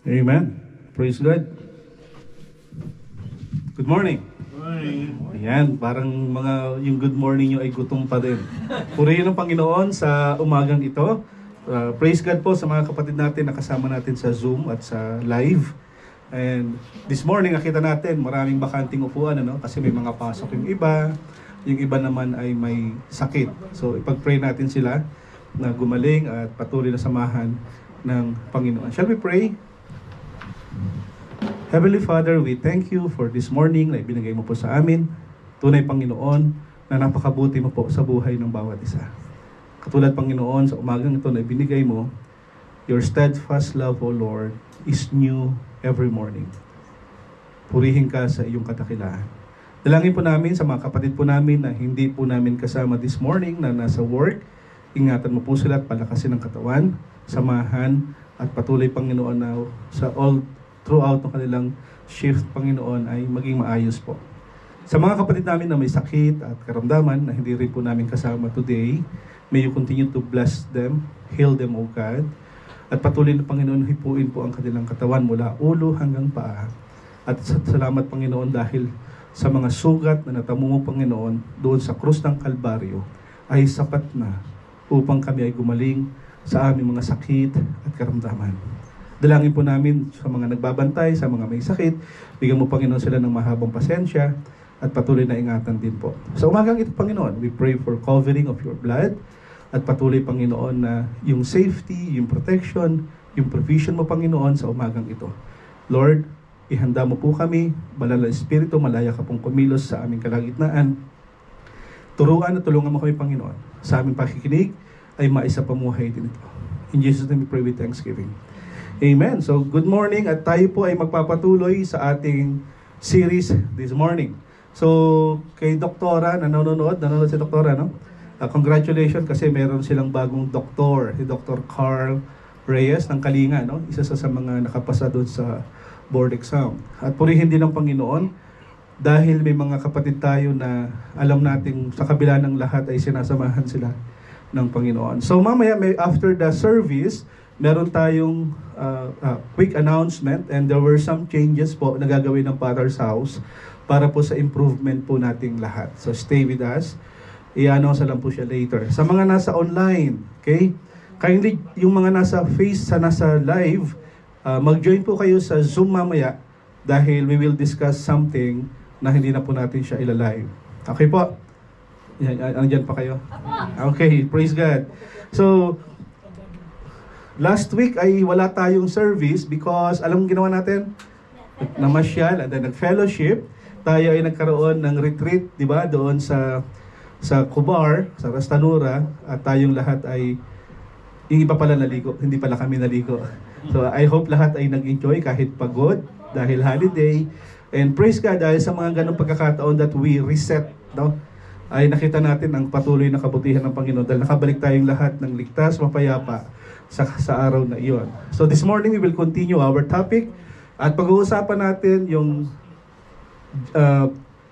Amen. Praise God. Good morning. Morning. Ayan, parang yung good morning nyo ay gutom pa din. Purihin ang Panginoon sa umagang ito. Praise God po sa mga kapatid natin na kasama natin sa Zoom at sa live. And this morning nakita natin maraming bakanting upuan, kasi may mga pasok yung iba naman ay may sakit. So ipag-pray natin sila na gumaling at patuloy na samahan ng Panginoon. Shall we pray? Heavenly Father, we thank you for this morning na ibinigay mo po sa amin. Tunay, Panginoon, na napakabuti mo po sa buhay ng bawat isa. Katulad, Panginoon, sa umagang ito na ibinigay mo, your steadfast love, O Lord, is new every morning. Purihin ka sa iyong katakilaan. Dalangin po namin sa mga kapatid po namin na hindi po namin kasama this morning na nasa work. Ingatan mo po sila at palakasin ang katawan, samahan, at patuloy, Panginoon, na sa throughout ng kanilang shift, Panginoon, ay maging maayos po. Sa mga kapatid namin na may sakit at karamdaman na hindi rin po namin kasama today, may you continue to bless them, heal them, O God. At patuloy na, Panginoon, hipuin po ang kanilang katawan mula ulo hanggang paa. At salamat, Panginoon, dahil sa mga sugat na natamo mo, Panginoon, doon sa krus ng Kalbaryo, ay sapat na upang kami ay gumaling sa aming mga sakit at karamdaman. Dalangin po namin sa mga nagbabantay, sa mga may sakit, bigyan mo, Panginoon, sila ng mahabang pasensya at patuloy na ingatan din po. Sa umagang ito, Panginoon, we pray for covering of your blood at patuloy, Panginoon, na yung safety, yung protection, yung provision mo, Panginoon, sa umagang ito. Lord, ihanda mo po kami, Banal na Espiritu, malaya ka pong kumilos sa aming kalagitnaan. Turuan at tulungan mo kami, Panginoon, sa aming pakikinig ay maisapamuhay din ito. In Jesus' name we pray with thanksgiving. Amen. So, good morning at tayo po ay magpapatuloy sa ating series this morning. So, kay Doktora, nanonood si Doktora, no? Congratulations kasi meron silang bagong doktor, si Dr. Carl Reyes ng Kalinga, no? Isa sa mga nakapasa doon sa board exam. At purihin din ng Panginoon dahil may mga kapatid tayo na alam nating sa kabila ng lahat ay sinasamahan sila ng Panginoon. So, mamaya, after the service, meron tayong quick announcement and there were some changes po na gagawin ng Potter's House para po sa improvement po nating lahat. So stay with us. I-announce lang po siya later. Sa mga nasa online, okay? Kindly, yung mga nasa nasa live, mag-join po kayo sa Zoom mamaya dahil we will discuss something na hindi na po natin siya ila-live. Okay po? Andyan pa kayo? Okay, praise God. So, last week ay wala tayong service because alam mo ginawa natin? Namasyal at nag-fellowship. Tayo ay nagkaroon ng retreat, di ba? Doon sa Cubar, sa Rastanura, at tayong lahat ay yung iba pala naligo, hindi pala kami naligo. So I hope lahat ay nag-enjoy kahit pagod dahil holiday. And praise God dahil sa mga ganong pagkakataon that we reset, no? Ay nakita natin ang patuloy na kabutihan ng Panginoon dahil nakabalik tayong lahat ng ligtas, mapayapa sa araw na iyon. So this morning we will continue our topic at pag-uusapan natin yung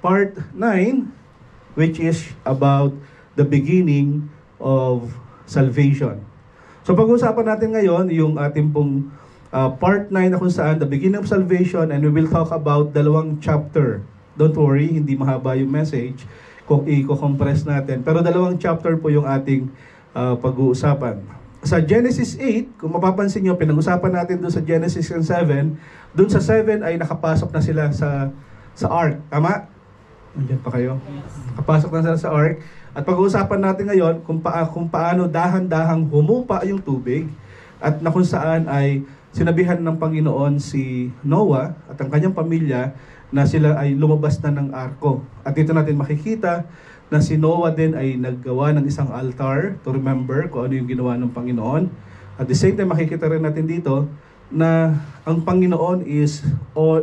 part 9 which is about the beginning of salvation. So pag-uusapan natin ngayon yung ating pong part 9 na kung saan the beginning of salvation, and we will talk about dalawang chapter. Don't worry, hindi mahaba yung message kung i-compress natin. Pero dalawang chapter po yung ating pag-uusapan. Sa Genesis 8, kung mapapansin nyo, pinag-usapan natin doon sa Genesis 7, doon sa 7 ay nakapasok na sila sa ark. Tama? Nandiyan pa kayo? Nakapasok na sila sa ark. At pag-uusapan natin ngayon kung paano dahan-dahang humupa yung tubig at na kung saan ay sinabihan ng Panginoon si Noah at ang kanyang pamilya na sila ay lumabas na ng arko. At dito natin makikita na si Noah din ay naggawa ng isang altar to remember kung ano yung ginawa ng Panginoon. At the same time, makikita rin natin dito na ang Panginoon is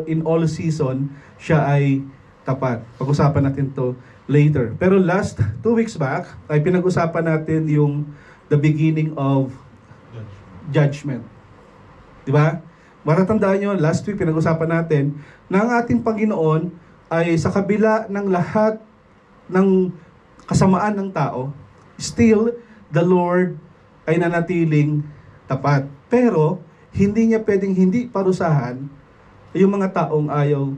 in all season, siya ay tapat. Pag-usapan natin to later. Pero last 2 weeks back, ay pinag-usapan natin yung the beginning of judgment. Di ba? Matatandaan nyo, last week pinag-usapan natin na ang ating Panginoon ay sa kabila ng lahat ng kasamaan ng tao, still, the Lord ay nanatiling tapat. Pero, hindi niya pwedeng hindi parusahan yung mga taong ayaw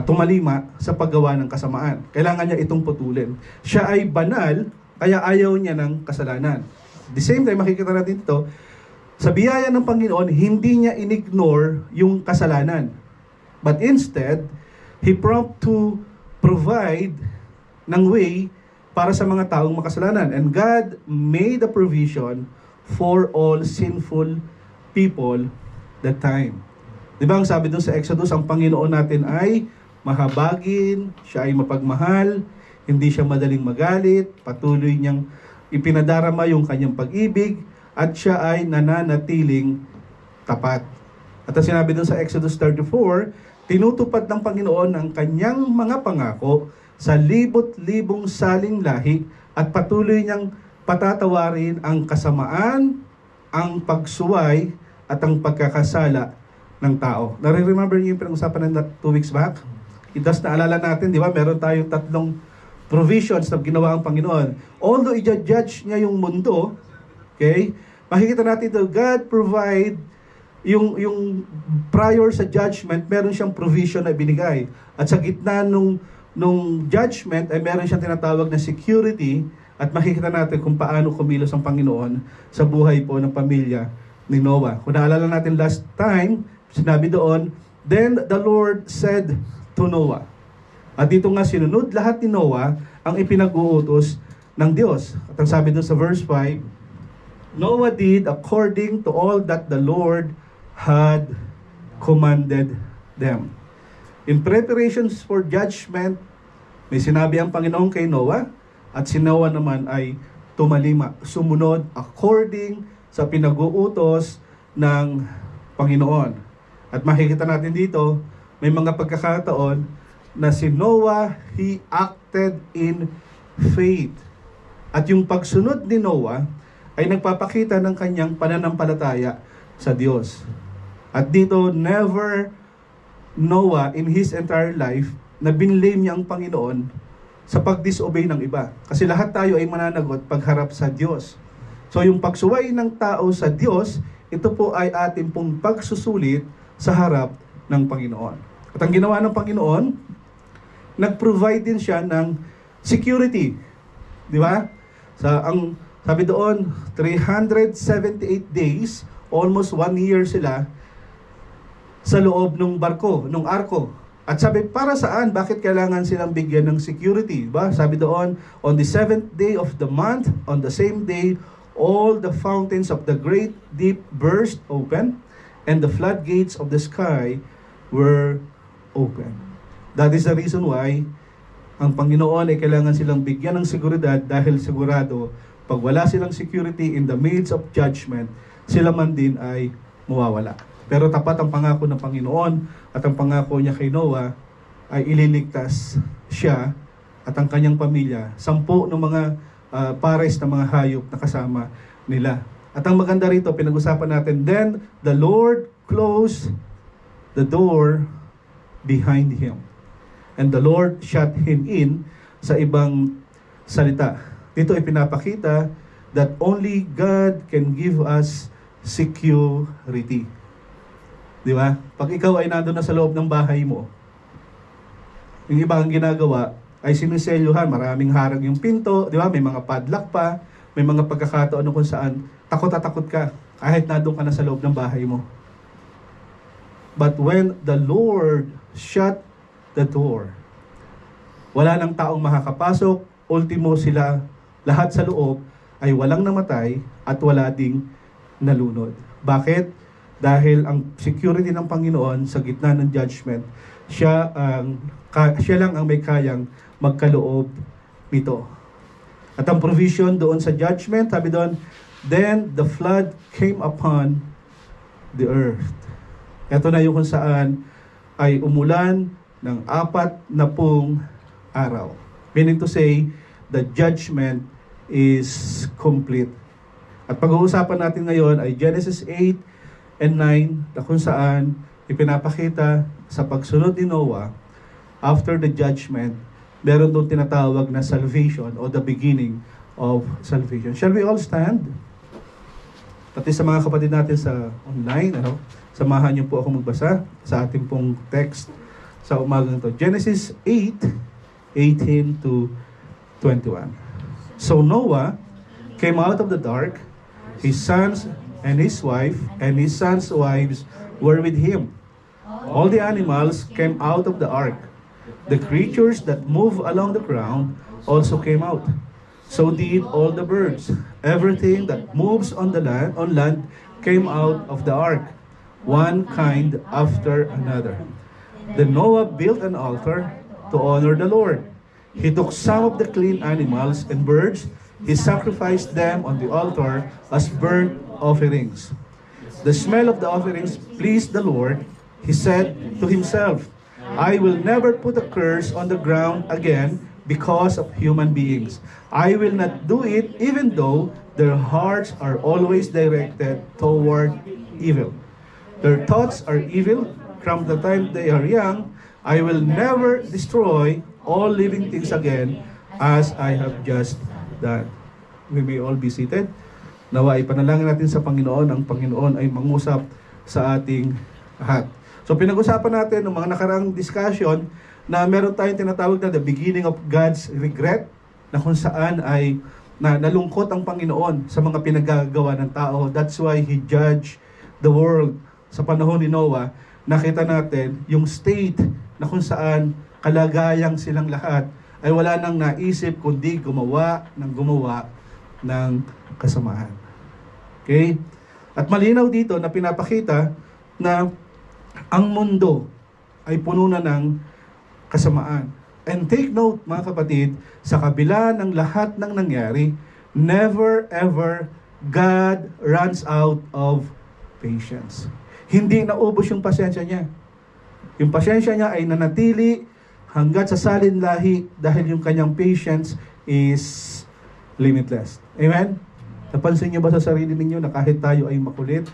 tumalima sa paggawa ng kasamaan. Kailangan niya itong putulin. Siya ay banal, kaya ayaw niya ng kasalanan. The same time, makikita natin ito, sa biyaya ng Panginoon, hindi niya inignore yung kasalanan. But instead, He prompt to provide ng way para sa mga taong makasalanan. And God made a provision for all sinful people that time. Di ba ang sabi doon sa Exodus, ang Panginoon natin ay mahabagin, siya ay mapagmahal, hindi siya madaling magalit, patuloy niyang ipinadarama yung kanyang pag-ibig, at siya ay nananatiling tapat. At ang sinabi doon sa Exodus 34, tinutupad ng Panginoon ang kanyang mga pangako sa libot-libong saling lahi at patuloy niyang patatawarin ang kasamaan, ang pagsuway, at ang pagkakasala ng tao. Nare-remember niyo yung pinag-usapan na 2 weeks back? Itas na alala natin, di ba? Meron tayong 3 provisions na ginawa ang Panginoon. Although i-judge niya yung mundo, okay? Makikita natin ito, God provide yung prior sa judgment, meron siyang provision na binigay. At sa gitna nung judgment, ay meron siyang tinatawag na security, at makikita natin kung paano kumilos ang Panginoon sa buhay po ng pamilya ni Noah. Kung naalala natin last time, sinabi doon, then the Lord said to Noah. At dito nga sinunod lahat ni Noah ang ipinag-uutos ng Diyos. At ang sabi doon sa verse 5, Noah did according to all that the Lord had commanded them. In preparations for judgment, may sinabi ang Panginoon kay Noah, at si Noah naman ay tumalima, sumunod according sa pinag-uutos ng Panginoon. At makikita natin dito, may mga pagkakataon na si Noah, he acted in faith. At yung pagsunod ni Noah ay nagpapakita ng kanyang pananampalataya sa Diyos. At dito, never Noah in his entire life na binlame niya ang Panginoon sa pag-disobey ng iba. Kasi lahat tayo ay mananagot pagharap sa Diyos. So yung pagsuway ng tao sa Diyos, ito po ay ating pong pagsusulit sa harap ng Panginoon. At ang ginawa ng Panginoon, nag-provide din siya ng security. Di ba? Sabi doon, 378 days, almost 1 year sila sa loob ng barko, ng arko. At sabi, para saan? Bakit kailangan silang bigyan ng security? Diba? Sabi doon, on the 7th day of the month, on the same day, all the fountains of the great deep burst open, and the floodgates of the sky were open. That is the reason why ang Panginoon ay kailangan silang bigyan ng seguridad dahil sigurado, pag wala silang security in the midst of judgment, sila man din ay mawawala. Pero tapat ang pangako ng Panginoon at ang pangako niya kay Noah ay ililigtas siya at ang kanyang pamilya, 10 ng mga pares na mga hayop na kasama nila. At ang maganda rito, pinag-usapan natin, then the Lord closed the door behind him. And the Lord shut him in. Sa ibang salita, dito ay pinapakita that only God can give us security. Di ba? Pag ikaw ay nandun na sa loob ng bahay mo, yung iba ang ginagawa ay sinuselyohan, maraming harang yung pinto, di ba? May mga padlock pa, may mga pagkakataon kung saan takot ka kahit nandun ka na sa loob ng bahay mo. But when the Lord shut the door, wala nang taong makakapasok, ultimo sila lahat sa loob ay walang namatay at wala ding nalunod. Bakit? Dahil ang security ng Panginoon sa gitna ng judgment, siya lang ang may kayang magkaloob nito. At ang provision doon sa judgment, sabi doon, then the flood came upon the earth. Ito na yung kung saan ay umulan ng 40 araw. Meaning to say, the judgment is complete. At pag-uusapan natin ngayon ay Genesis 8 and 9, na kung saan ipinapakita sa pagsunod ni Noah, after the judgment, meron doon tinatawag na salvation o the beginning of salvation. Shall we all stand? Pati sa mga kapatid natin sa online, samahan niyo po ako magbasa sa ating pong text sa umagang ito. Genesis 8:18 to 21. So Noah came out of the dark, his sons and his wife and his sons' wives were with him. All the animals came out of the ark. The creatures that move along the ground also came out. So did all the birds. Everything that moves on land came out of the ark, one kind after another. Then Noah built an altar to honor the Lord. He took some of the clean animals and birds. He sacrificed them on the altar as burnt offerings. The smell of the offerings pleased the Lord. He said to himself, I will never put a curse on the ground again because of human beings. I will not do it even though their hearts are always directed toward evil. Their thoughts are evil from the time they are young. I will never destroy all living things again as I have just done. We may all be seated. Nawa ipanalangin natin sa Panginoon, ang Panginoon ay mangusap sa ating lahat. So pinag-usapan natin ng mga nakaraang discussion na meron tayong tinatawag na the beginning of God's regret, na kung saan ay nalungkot ang Panginoon sa mga pinagagawa ng tao. That's why He judged the world. Sa panahon ni Noah, nakita natin yung state na kung saan kalagayang silang lahat ay wala nang naisip kundi gumawa ng kasamaan. Okay? At malinaw dito na pinapakita na ang mundo ay puno na ng kasamaan. And take note mga kapatid, sa kabila ng lahat ng nangyari, never ever God runs out of patience. Hindi naubos yung pasensya niya. Yung pasensya niya ay nanatili hanggat sa salinlahi dahil yung kanyang patience is limitless. Amen? Napansin niyo ba sa sarili ninyo na kahit tayo ay makulit,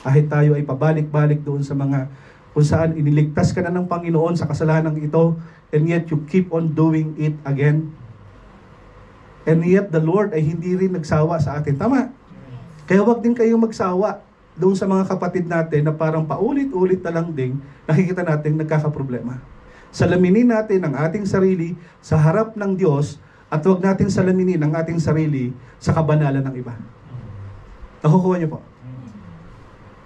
kahit tayo ay pabalik-balik doon sa mga kung saan iniligtas ka na ng Panginoon sa kasalanan ito, and yet you keep on doing it again. And yet the Lord ay hindi rin nagsawa sa atin. Tama? Kaya wag din kayong magsawa doon sa mga kapatid natin na parang paulit-ulit na lang din nakikita natin nagkakaproblema. Salaminin natin ang ating sarili sa harap ng Diyos at wag natin salaminin ang ating sarili sa kabanalan ng iba. Nakukuha niyo po?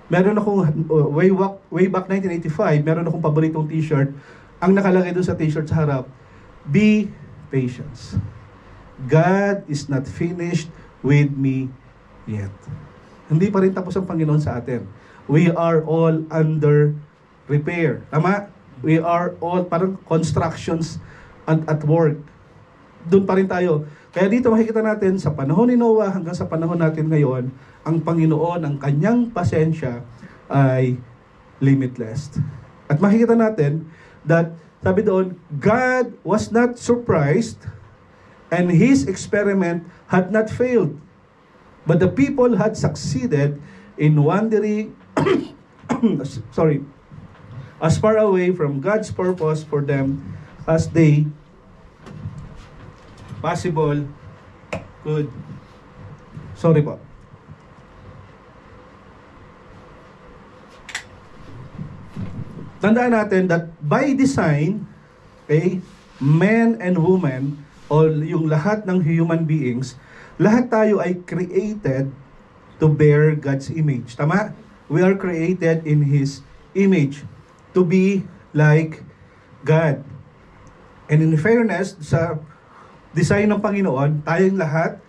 Meron akong, way back 1985, meron akong paboritong t-shirt. Ang nakalagay doon sa t-shirt sa harap, be patient. God is not finished with me yet. Hindi pa rin tapos ang Panginoon sa atin. We are all under repair. Tama? We are all parang constructions at work. Doon pa rin tayo. Kaya dito makikita natin sa panahon ni Noah hanggang sa panahon natin ngayon, ang Panginoon, ang kanyang pasensya ay limitless. At makikita natin that, sabi doon, God was not surprised and His experiment had not failed. But the people had succeeded in wandering as far away from God's purpose for them as they possible could. Sorry po. Tandaan natin that by design, okay, men and women, o yung lahat ng human beings, lahat tayo ay created to bear God's image. Tama? We are created in His image to be like God. And in fairness, sa design ng Panginoon, tayong lahat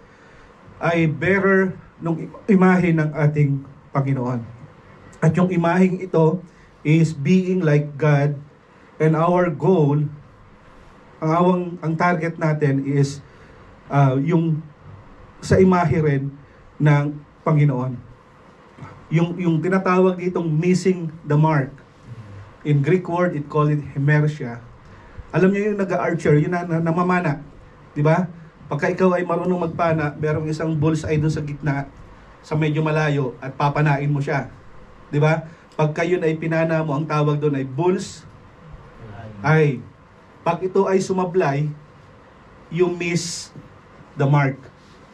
ay bearer ng imahe ng ating Panginoon. At yung imaheng ito is being like God, and our goal, ang target natin is yung sa imahe rin ng Panginoon. Yung tinatawag ditong missing the mark. In Greek word, it called it hemersia. Alam niyo yung nag-archer, yun na namamana. Di ba? Pagka ikaw ay marunong magpana, merong isang bullseye doon sa gitna, sa medyo malayo, at papanain mo siya. Di ba? Pagka yun ay pinana mo, ang tawag doon ay bulls ay. Pag ito ay sumablay, you miss the mark.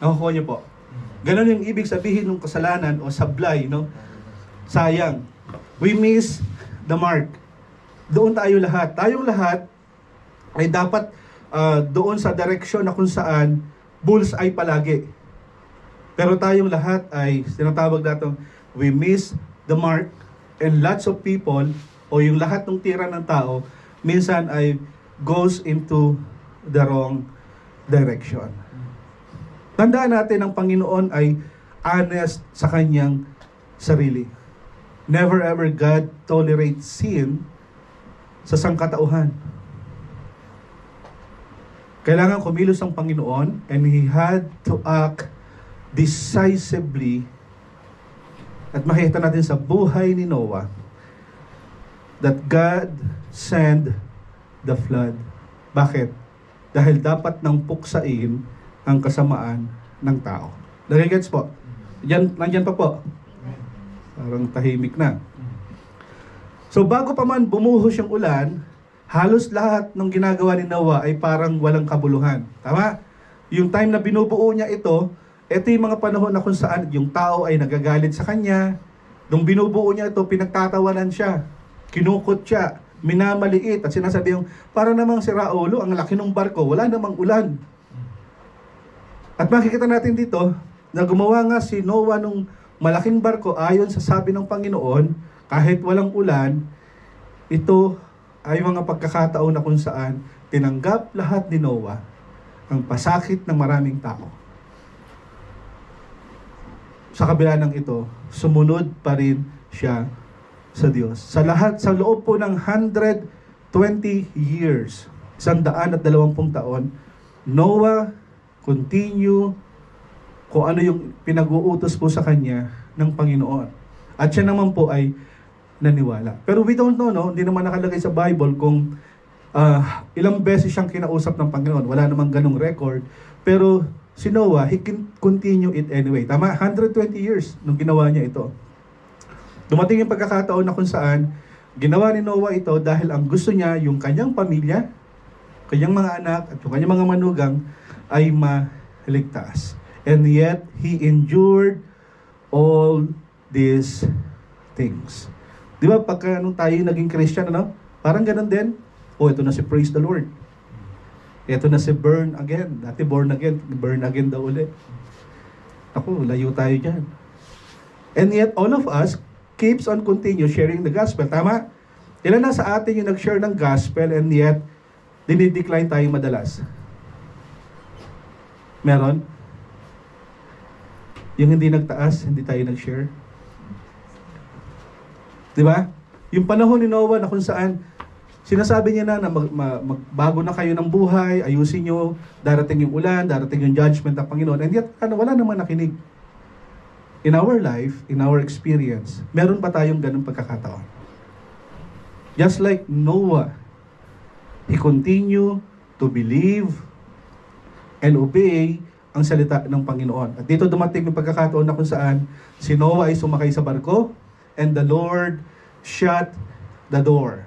Nakukuha niyo po. Ganon yung ibig sabihin ng kasalanan o sablay, no? Sayang. We miss the mark. Doon tayo lahat. Tayong lahat ay dapat doon sa direksyon na kung saan bullseye palagi. Pero tayong lahat ay sinatawag natin, we miss the mark, and lots of people o yung lahat ng tira ng tao minsan ay goes into the wrong direction. Tandaan natin ang Panginoon ay honest sa kanyang sarili. Never ever God tolerates sin sa sangkatauhan. Kailangan kumilos ang Panginoon, and He had to act decisively. At makita natin sa buhay ni Noah that God sent the flood. Bakit? Dahil dapat nang puksain ang kasamaan ng tao. Nagigets po? Nandyan pa po. Parang tahimik na. So bago pa man bumuhos yung ulan, halos lahat ng ginagawa ni Noah ay parang walang kabuluhan. Tama? Yung time na binubuo niya ito yung mga panahon na kung saan yung tao ay nagagalit sa kanya. Nung binubuo niya ito, pinagtatawanan siya. Kinukot siya. Minamaliit. At sinasabi yung, para namang si Raulo, ang laki ng barko, wala namang ulan. At makikita natin dito, na gumawa nga si Noah nung malaking barko ayon sa sabi ng Panginoon, kahit walang ulan, ito ay mga pagkakataon na kung saan tinanggap lahat ni Noah ang pasakit ng maraming tao. Sa kabila ng ito, sumunod pa rin siya sa Diyos. Sa loob po ng 120 years, 120 taon, Noah continue kung ano yung pinag-uutos po sa kanya ng Panginoon. At siya naman po ay naniwala. Pero we don't know, no? Hindi naman nakalagay sa Bible kung ilang beses siyang kinausap ng Panginoon. Wala namang ganong record. Pero si Noah, he can continue it anyway. Tama? 120 years nung ginawa niya ito. Dumating yung pagkakataon na kung saan ginawa ni Noah ito dahil ang gusto niya yung kanyang pamilya, kanyang mga anak, at yung kanyang mga manugang ay maligtas. And yet, he endured all these things. Di ba, pagka nung tayo naging Christian, ano? Parang ganun din. Oh, ito na si Praise the Lord. Ito na si burn again. Dati burn again daw ulit. Ako, layo tayo dyan. And yet, all of us keeps on continue sharing the gospel. Tama? Ilan na sa atin yung nag-share ng gospel, and yet, dinidecline tayo madalas? Meron? Yung hindi nagtaas, hindi tayo nag-share? Diba? Yung panahon ni Noah na kung saan sinasabi niya na magbago na kayo ng buhay, ayusin nyo, darating yung ulan, darating yung judgment ng Panginoon. And yet, wala naman nakinig. In our life, in our experience, meron ba tayong ganung pagkakataon? Just like Noah, he continue to believe and obey ang salita ng Panginoon. At dito dumating yung pagkakataon na kung saan si Noah ay sumakay sa barko, and the Lord shut the door.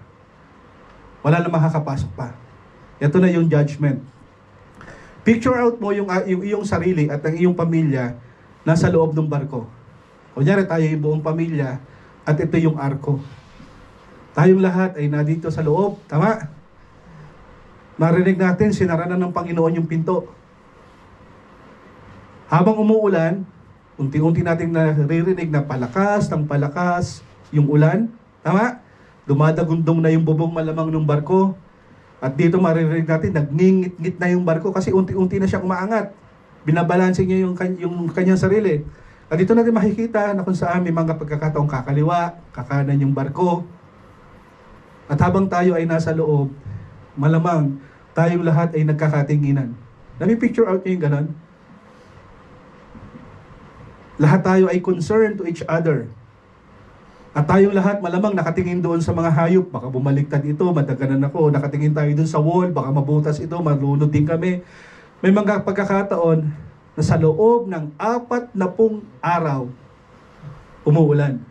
Wala na makakapasok pa. Ito na yung judgment. Picture out mo yung iyong sarili at ang iyong pamilya nasa loob ng barko. Kunyari tayo yung buong pamilya at ito yung arko. Tayong lahat ay nandito sa loob. Tama? Narinig natin, sinara na ng Panginoon yung pinto. Habang umuulan, unti-unti natin naririnig na palakas yung ulan. Tama? Dumadagundong na yung bubong malamang ng barko. At dito maririnig natin, nagngingit-ngit na yung barko kasi unti-unti na siya umaangat. Binabalansin niya yung kanyang sarili. At dito natin makikita na kung saan may mga pagkakataong kakaliwa, kakanan yung barko. At habang tayo ay nasa loob, malamang tayong lahat ay nagkakatinginan. Nami-picture out niyo yung ganon? Lahat tayo ay concerned to each other. At tayong lahat malamang nakatingin doon sa mga hayop, baka bumaliktad ito, madaganan ako, nakatingin tayo doon sa wall, baka mabutas ito, malunod din kami. May mga pagkakataon na sa loob ng 40 araw, umuulan.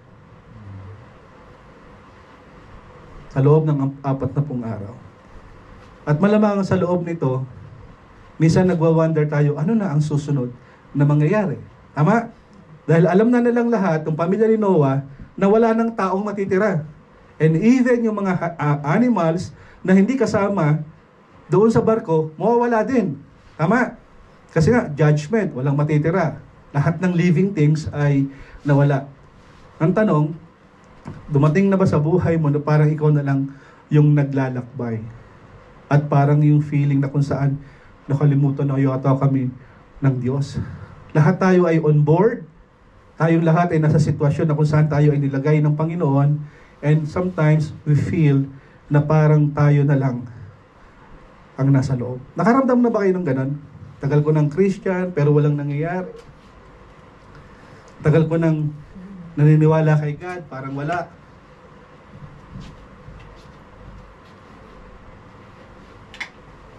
Sa loob ng 40 araw. At malamang sa loob nito, minsan nagwa-wonder tayo, ano na ang susunod na mangyayari? Tama? Dahil alam na nilang lahat, ng pamilya ni Noah, na wala ng taong matitira. And even yung mga animals na hindi kasama doon sa barko, mawawala din. Tama? Kasi nga, judgment, walang matitira. Lahat ng living things ay nawala. Ang tanong, dumating na ba sa buhay mo na parang ikaw na lang yung naglalakbay? At parang yung feeling na kung saan nakalimutan na yata kami ng Diyos. Lahat tayo ay on board. Tayong lahat ay nasa sitwasyon na kung saan tayo ay nilagay ng Panginoon. And sometimes we feel na parang tayo na lang ang nasa loob. Nakaramdam na ba kayo ng ganon? Tagal ko ng Christian pero walang nangyayari. Tagal ko ng naniniwala kay God, parang wala.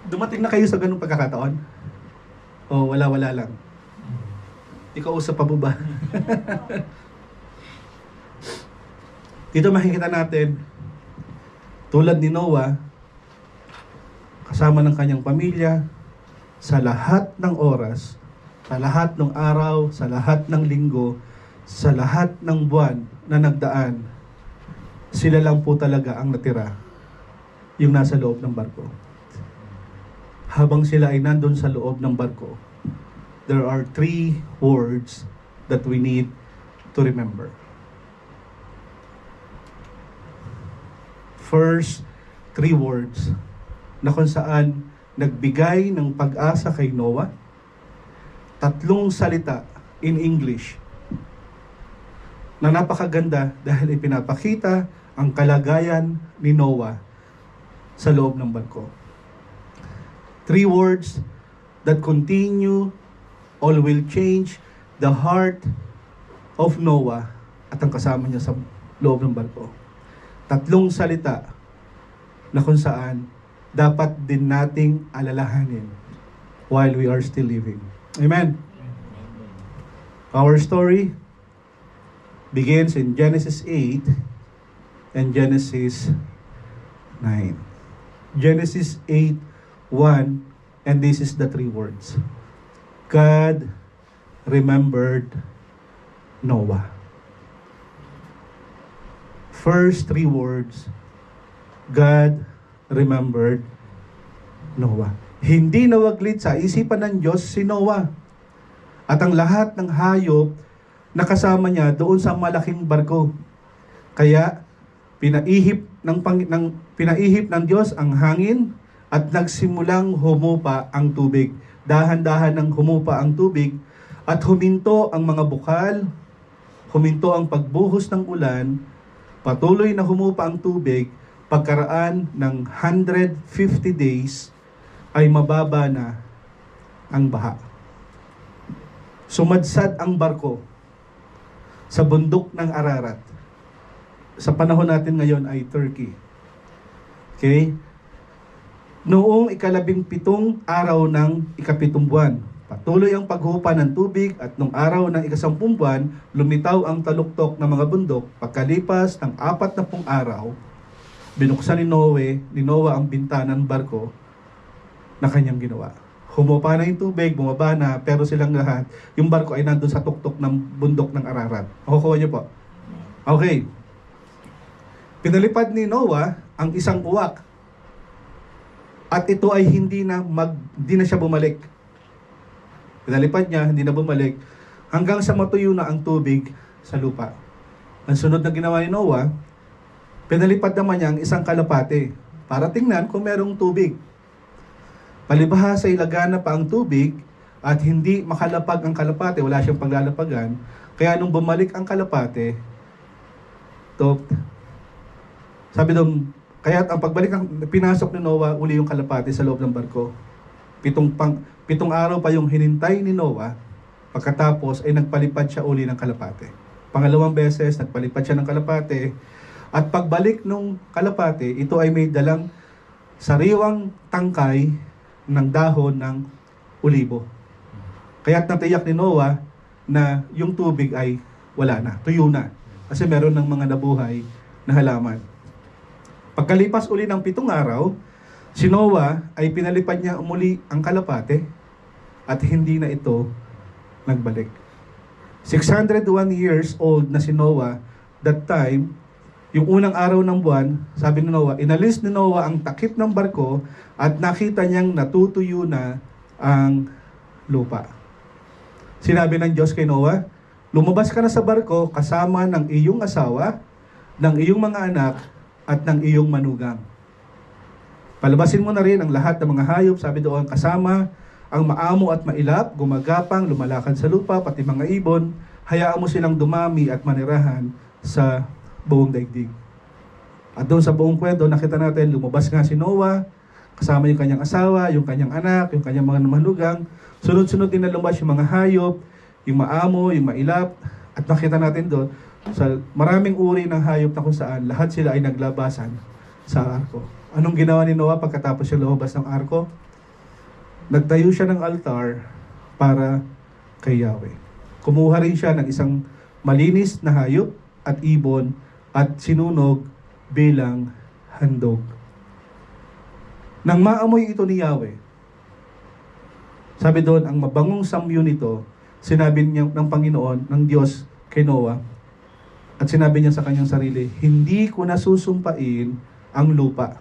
Dumating na kayo sa ganung pagkakataon? O wala-wala lang? Ikaw usap pa ba? Dito makikita natin, tulad ni Noah, kasama ng kanyang pamilya, sa lahat ng oras, sa lahat ng araw, sa lahat ng linggo, sa lahat ng buwan na nagdaan, sila lang po talaga ang natira, yung nasa loob ng barko. Habang sila ay nandun sa loob ng barko, there are 3 words that we need to remember. First, 3 words na kung saan nagbigay ng pag-asa kay Noah. 3 salita in English na napakaganda dahil ipinapakita ang kalagayan ni Noah sa loob ng barko. 3 words that continue or will change the heart of Noah at ang kasama niya sa loob ng barko. 3 salita na kung saan dapat din nating alalahanin while we are still living. Amen. Our story begins in Genesis 8 and Genesis 9. Genesis 8:1, and this is the 3 words. God remembered Noah. First 3 words, God remembered Noah. Hindi nawaglit sa isipan ng Diyos si Noah at ang lahat ng hayop na kasama niya doon sa malaking barko. Kaya pinaihip ng Diyos ang hangin at nagsimulang humupa ang tubig. Dahan-dahan nang humupa ang tubig at huminto ang mga bukal, huminto ang pagbuhos ng ulan, patuloy na humupa ang tubig. Pagkaraan ng 150 days ay mababa na ang baha. Sumadsad ang barko sa bundok ng Ararat. Sa panahon natin ngayon ay Turkey. Okay? Noong 17 araw ng 7 buwan, patuloy ang paghupa ng tubig at nung araw ng 10 buwan, lumitaw ang taluktok ng mga bundok. Pagkalipas ng 40 araw, binuksan ni Noah ang bintana ng barko na kanyang ginawa. Humupa na yung tubig, bumaba na, pero silang lahat, yung barko ay nandun sa tuktok ng bundok ng Ararat. Makukuha niyo po. Okay. Pinalipad ni Noah ang isang uwak. At ito ay hindi na siya bumalik. Pinalipad niya, hindi na bumalik, hanggang sa matuyo na ang tubig sa lupa. Ang sunod na ginawa ni Noah, pinalipad naman niya ang isang kalapate para tingnan kung merong tubig. Palibhasa ay lagana pa ang tubig at hindi makalapag ang kalapate, wala siyang paglalapagan. Kaya nung bumalik ang kalapate, sabi doon, kaya ang pagbalik pinasok ni Noah uli yung kalapate sa loob ng barko. 7 araw pa yung hinintay ni Noah, pagkatapos ay nagpalipad siya uli ng kalapate. Pangalawang beses, nagpalipad siya ng kalapate. At pagbalik nung kalapate, ito ay may dalang sariwang tangkay ng dahon ng ulibo. Kaya't natiyak ni Noah na yung tubig ay wala na, tuyo na. Kasi meron ng mga nabuhay na halaman. Pagkalipas uli ng 7 araw, si Noah ay pinalipad niya umuli ang kalapate at hindi na ito nagbalik. 601 years old na si Noah, that time, yung unang araw ng buwan, sabi ni Noah, inalis ni Noah ang takip ng barko at nakita niyang natutuyo na ang lupa. Sinabi ng Diyos kay Noah, lumabas ka na sa barko kasama ng iyong asawa, ng iyong mga anak, at ng iyong manugang. Palabasin mo na rin ang lahat ng mga hayop, sabi doon, kasama ang maamo at mailap, gumagapang, lumalakad sa lupa, pati mga ibon, hayaan mo silang dumami at manirahan sa buong daigdig. At doon sa buong kwento, nakita natin, lumabas nga si Noah, kasama yung kanyang asawa, yung kanyang anak, yung kanyang mga manugang. Sunod-sunod din na lumabas yung mga hayop, yung maamo, yung mailap. At nakita natin doon, sa maraming uri ng hayop na kung saan, lahat sila ay naglabasan sa arko. Anong ginawa ni Noah pagkatapos siya lumabas ng arko? Nagtayo siya ng altar para kay Yahweh. Kumuha rin siya ng isang malinis na hayop at ibon at sinunog bilang handog. Nang maamoy ito ni Yahweh, sabi doon, ang mabangong samyo nito, sinabi niya ng Panginoon, ng Diyos kay Noah, at sinabi niya sa kanyang sarili, hindi ko nasusumpain ang lupa.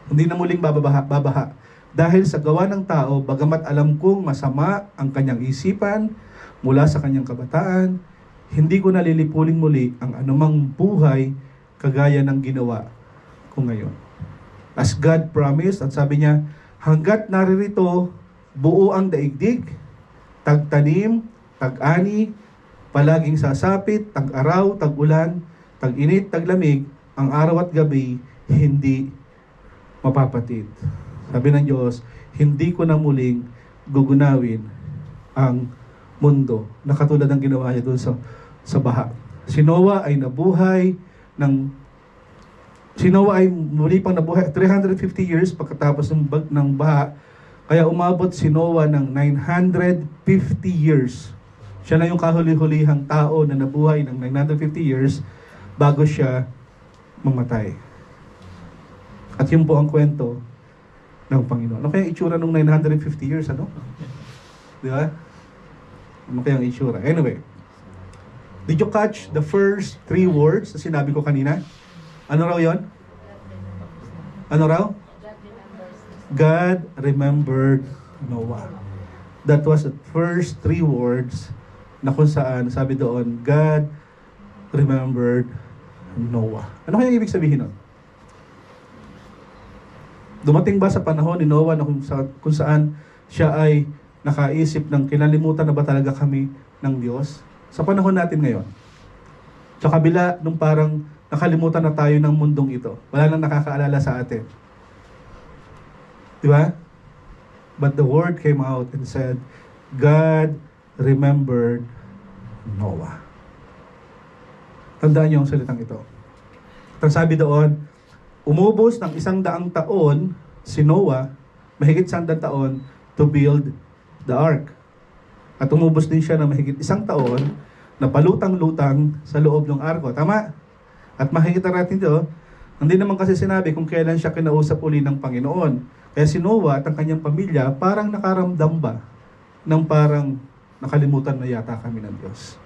Hindi na muling babaha. Dahil sa gawa ng tao, bagamat alam kong masama ang kanyang isipan mula sa kanyang kabataan, hindi ko nalilipuling muli ang anumang buhay kagaya ng ginawa ko ngayon. As God promised, at sabi niya, hanggat naririto, buo ang daigdig, tagtanim, tag-ani, palaging sasapit, tag-araw, tag-ulan, tag-init, taglamig, ang araw at gabi, hindi mapapatid. Sabi ng Diyos, hindi ko na muling gugunawin ang mundo na katulad ng ginawa niya doon sa baha. Si Noah ay muli pang nabuhay 350 years pagkatapos ng baha. Kaya umabot si Noah ng 950 years. Siya na yung kahuli-hulihang tao na nabuhay ng 950 years bago siya mamatay. At yun po ang kwento ng Panginoon. Ano kaya itsura nung 950 years, ano? Di ba? Ano kaya ang itsura? Anyway, did you catch the first 3 words na sinabi ko kanina? Ano raw yon? Ano raw? God remembered Noah. That was the first 3 words na kung saan sabi doon, God remembered Noah. Ano kaya ibig sabihin nun? Dumating ba sa panahon ni Noah na kung saan siya ay nakaisip ng kinalimutan na ba talaga kami ng Diyos? Sa panahon natin ngayon, sa kabila nung parang nakalimutan na tayo ng mundong ito, wala nang nakakaalala sa atin. Di ba? But the word came out and said, God remembered Noah. Tandaan niyo ang salitang ito. At sabi doon, umubos ng 100 taon si Noah, mahigit 100 taon to build the ark. At umubos din siya ng mahigit 1 taon na palutang-lutang sa loob ng arko. Tama? At makikita natin ito, hindi naman kasi sinabi kung kailan siya kinausap uli ng Panginoon. Kaya si Noah at ang kanyang pamilya parang nakaramdam ba ng parang nakalimutan na yata kami ng Diyos.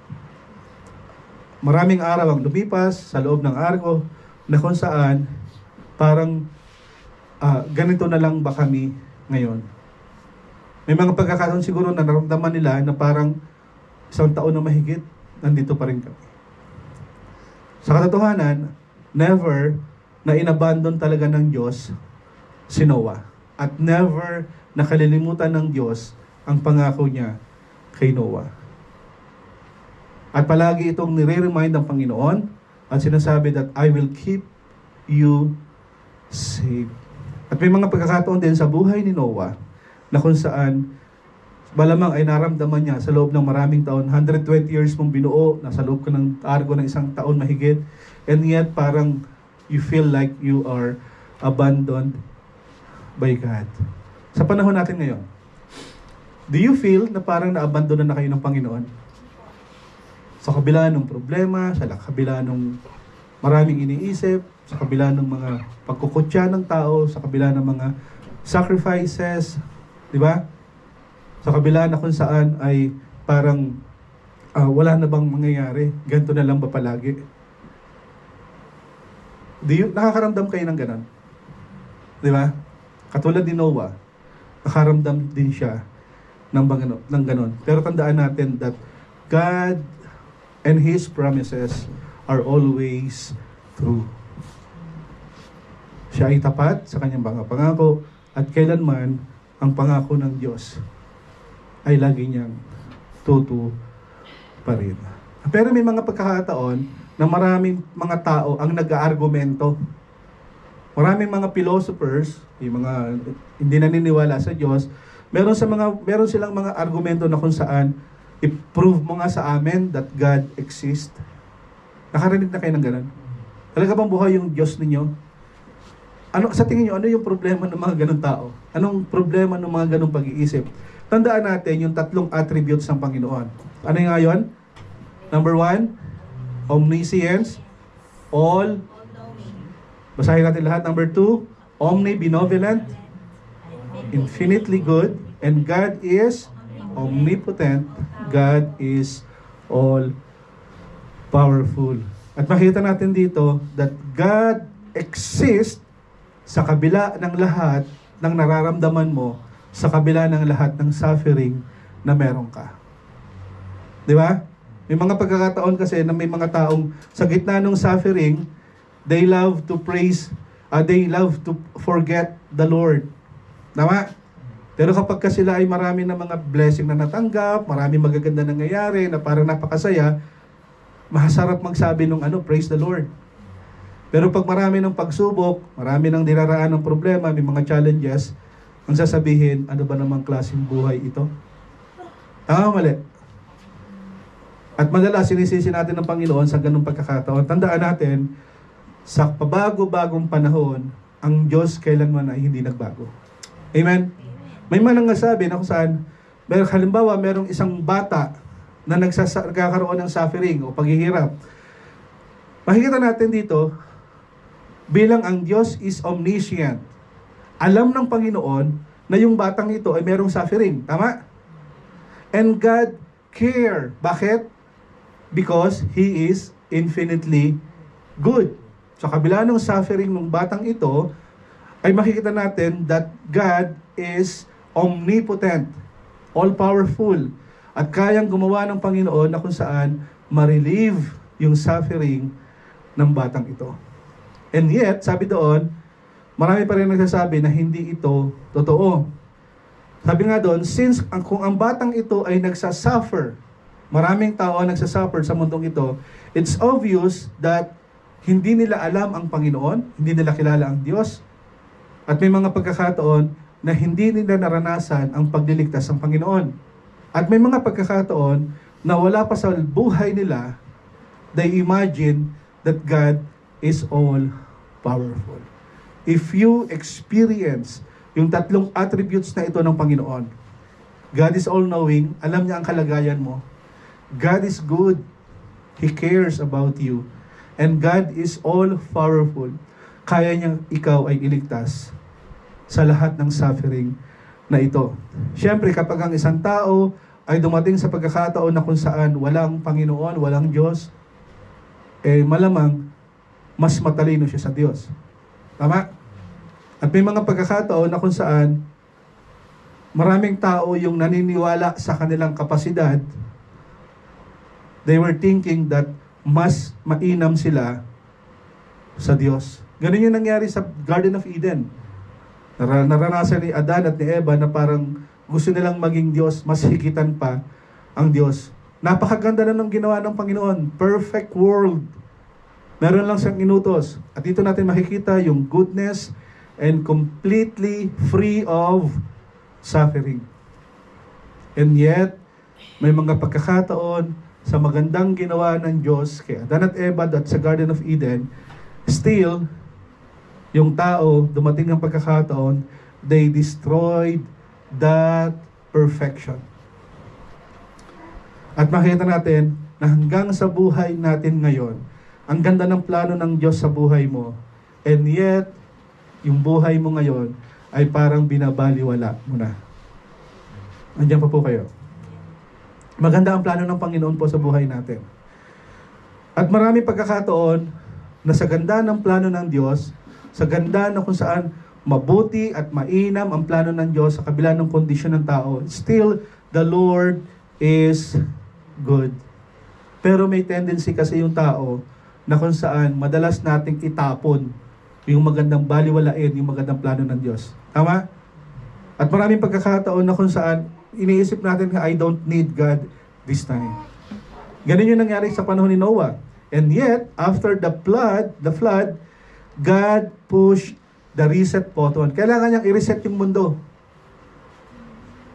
Maraming araw ang lumipas sa loob ng arko na kung saan parang ganito na lang ba kami ngayon. May mga pagkakataon siguro na naramdaman nila na parang 1 taon na mahigit, nandito pa rin kami. Sa katotohanan, never na inabandon talaga ng Diyos si Noah. At never nakalilimutan ng Diyos ang pangako niya kay Noah. At palagi itong nire-remind ng Panginoon at sinasabi that I will keep you safe. At may mga pagkakataon din sa buhay ni Noah na kung saan malamang ay naramdaman niya sa loob ng maraming taon, 120 years mong binuo, nasa loob ka ng argo ng 1 taon mahigit, and yet parang you feel like you are abandoned by God. Sa panahon natin ngayon, do you feel na parang na-abandon na kayo ng Panginoon? Sa kabila ng problema, sa kabila ng maraming iniisip, sa kabila ng mga pagkukutya ng tao, sa kabila ng mga sacrifices, di ba? Sa kabila na kung saan ay parang wala na bang mangyayari? Ganito na lang ba palagi? Nakakaramdam kayo ng ganon? Di ba? Katulad ni Noah, nakaramdam din siya ng ganon. Pero tandaan natin that God and His promises are always true. Siya ay tapat sa kanyang mga pangako at kailanman ang pangako ng Diyos ay lagi niyang pa rin. Pero may mga pagkakataon na maraming mga tao ang nag-aargumento. Maraming mga philosophers, yung mga hindi naniniwala sa Diyos, meron silang mga argumento na kung saan i-prove mo nga sa amin that God exists. Nakarinig na kayo ng ganun? Talaga bang buhay yung Diyos ninyo? Sa tingin nyo, ano yung problema ng mga ganun tao? Anong problema ng mga ganung pag-iisip? Tandaan natin yung 3 attributes ng Panginoon. Ano yung ngayon? Number 1, omniscience, all. Basahin natin lahat. Number 2, omnibenevolent, infinitely good, and God is omnipotent. God is all powerful. At makita natin dito that God exists sa kabila ng lahat ng nararamdaman mo, sa kabila ng lahat ng suffering na meron ka. Di ba? May mga pagkakataon kasi na may mga taong sa gitna ng suffering, they love to forget the Lord. Tama? Pero kapag ka sila ay marami na mga blessing na natanggap, marami magaganda nangyayari, na parang napakasaya, masarap magsabi ng praise the Lord. Pero pag marami ng pagsubok, marami ng dinaraan ng problema, may mga challenges, ang sasabihin, ano ba namang klaseng buhay ito? Mali. At madalas, sinisisi natin ng Panginoon sa ganung pagkakataon. Tandaan natin, sa pabago-bagong panahon, ang Diyos kailanman ay hindi nagbago. Amen? May manang nasabi na kung saan, halimbawa, merong isang bata na nagkakaroon ng suffering o paghihirap. Makikita natin dito, bilang ang Diyos is omniscient. Alam ng Panginoon na yung batang ito ay merong suffering. Tama? And God care. Bakit? Because He is infinitely good. Sa kabila ng suffering ng batang ito, ay makikita natin that God is omnipotent, all-powerful, at kayang gumawa ng Panginoon na kung saan ma-relieve yung suffering ng batang ito. And yet, sabi doon, marami pa rin nagsasabi na hindi ito totoo. Sabi nga doon, kung ang batang ito ay nagsasuffer, maraming tao ang nagsasuffer sa mundong ito, it's obvious that hindi nila alam ang Panginoon, hindi nila kilala ang Diyos, at may mga pagkakataon na hindi nila naranasan ang pagliligtas ng Panginoon. At may mga pagkakataon na wala pa sa buhay nila, they imagine that God is all powerful. If you experience yung 3 attributes na ito ng Panginoon, God is all-knowing, alam niya ang kalagayan mo. God is good. He cares about you. And God is all-powerful. Kaya niyang ikaw ay iligtas sa lahat ng suffering na ito. Siyempre, kapag ang isang tao ay dumating sa pagkakataon na kung saan walang Panginoon, walang Diyos, malamang mas matalino siya sa Diyos. Tama? At may mga pagkakataon na kung saan maraming tao yung naniniwala sa kanilang kapasidad. They were thinking that mas mainam sila sa Diyos. Ganun yung nangyari sa Garden of Eden. Naranasan ni Adan at ni Eva na parang gusto nilang maging Diyos, mas higitan pa ang Diyos. Napakaganda na ng ginawa ng Panginoon. Perfect world. Meron lang siyang inutos. At dito natin makikita yung goodness and completely free of suffering. And yet, may mga pagkakataon sa magandang ginawa ng Diyos kay Adan at Eva at sa Garden of Eden, still, yung tao, dumating ang pagkakataon, they destroyed that perfection. At makita natin na hanggang sa buhay natin ngayon, ang ganda ng plano ng Diyos sa buhay mo, and yet, yung buhay mo ngayon ay parang binabaliwala mo na. Andiyan pa po kayo. Maganda ang plano ng Panginoon po sa buhay natin. At maraming pagkakataon na sa ganda ng plano ng Diyos, sa ganda na kung saan mabuti at mainam ang plano ng Diyos sa kabila ng kondisyon ng tao, still, the Lord is good. Pero may tendency kasi yung tao na kung saan madalas nating itapon yung magandang baliwalain, yung magandang plano ng Diyos. Tama? At maraming pagkakataon na kung saan iniisip natin na I don't need God this time. Ganun yung nangyari sa panahon ni Noah. And yet, after the flood, God pushed the reset button. Kailangan niyang i-reset yung mundo.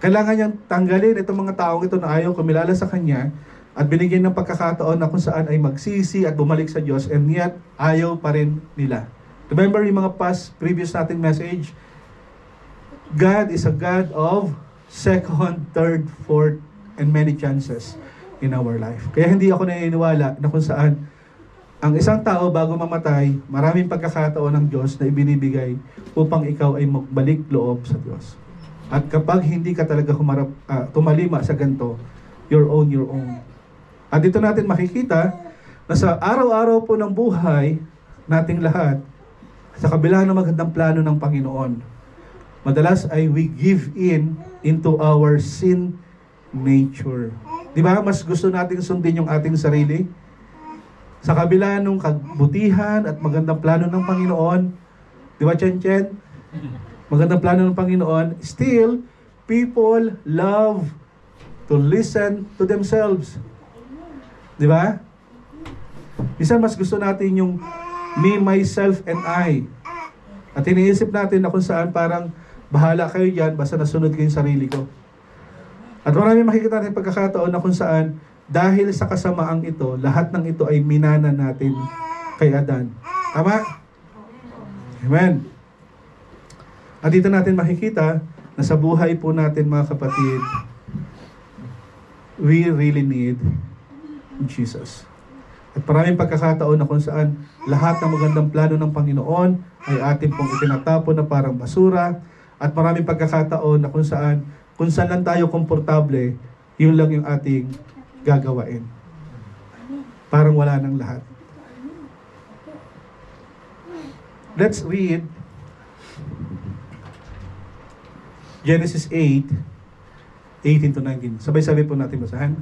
Kailangan niyang tanggalin itong mga taong ito na ayaw kumilala sa Kanya at binigyan ng pagkakataon na kung saan ay magsisi at bumalik sa Diyos, and yet, ayaw pa rin nila. Remember yung mga previous nating message? God is a God of second, third, fourth, and many chances in our life. Kaya hindi ako naniniwala na kung saan ang isang tao bago mamatay, maraming pagkakataon ng Diyos na ibinibigay upang ikaw ay magbalik loob sa Diyos. At kapag hindi ka talaga tumalima sa ganito, your own. At dito natin makikita na sa araw-araw po ng buhay nating lahat, sa kabila ng magandang plano ng Panginoon, madalas ay we give into our sin nature. Di ba? Mas gusto nating sundin yung ating sarili. Sa kabila ng kabutihan at magandang plano ng Panginoon, di ba, Chen? Magandang plano ng Panginoon, still, people love to listen to themselves. Di ba? Minsan mas gusto natin yung me, myself, and I. At iniisip natin na kung saan parang bahala kayo dyan, basta nasunod ko yung sarili ko. At marami makikita natin pagkakataon na kung saan, dahil sa kasamaang ito, lahat ng ito ay minana natin kay Adan. Tama? Amen. At dito natin makikita na sa buhay po natin, mga kapatid, we really need Jesus. At maraming pagkakataon na kung saan lahat ng magandang plano ng Panginoon ay atin pong itinatapon na parang basura. At maraming pagkakataon na kung saan lang tayo komportable, yun lang yung ating gagawain. Parang wala nang lahat. Let's read Genesis 8:18 to 19. Sabay-sabay po natin basahan.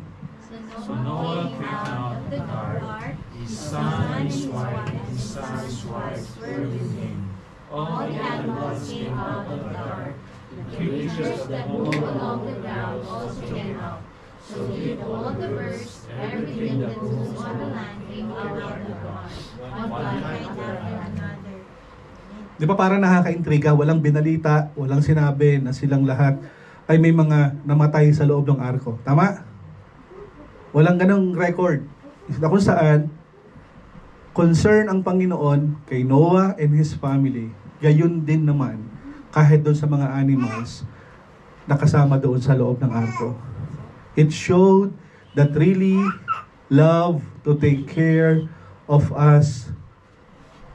So Noah came out of the ark, his son and his wife, and his son's wife were with him. All the animals came out of the ark. The creatures that move along the ground also came out. So did all the birds, everything that moves on the land came out of the ark, one after another. Di ba parang nakaka-intriga, walang binalita, walang sinabi na silang lahat ay may mga namatay sa loob ng arko. Tama? Walang ganong record. Na kung saan, concern ang Panginoon kay Noah and his family. Gayon din naman, kahit doon sa mga animals na kasama doon sa loob ng arko. It showed that really love to take care of us.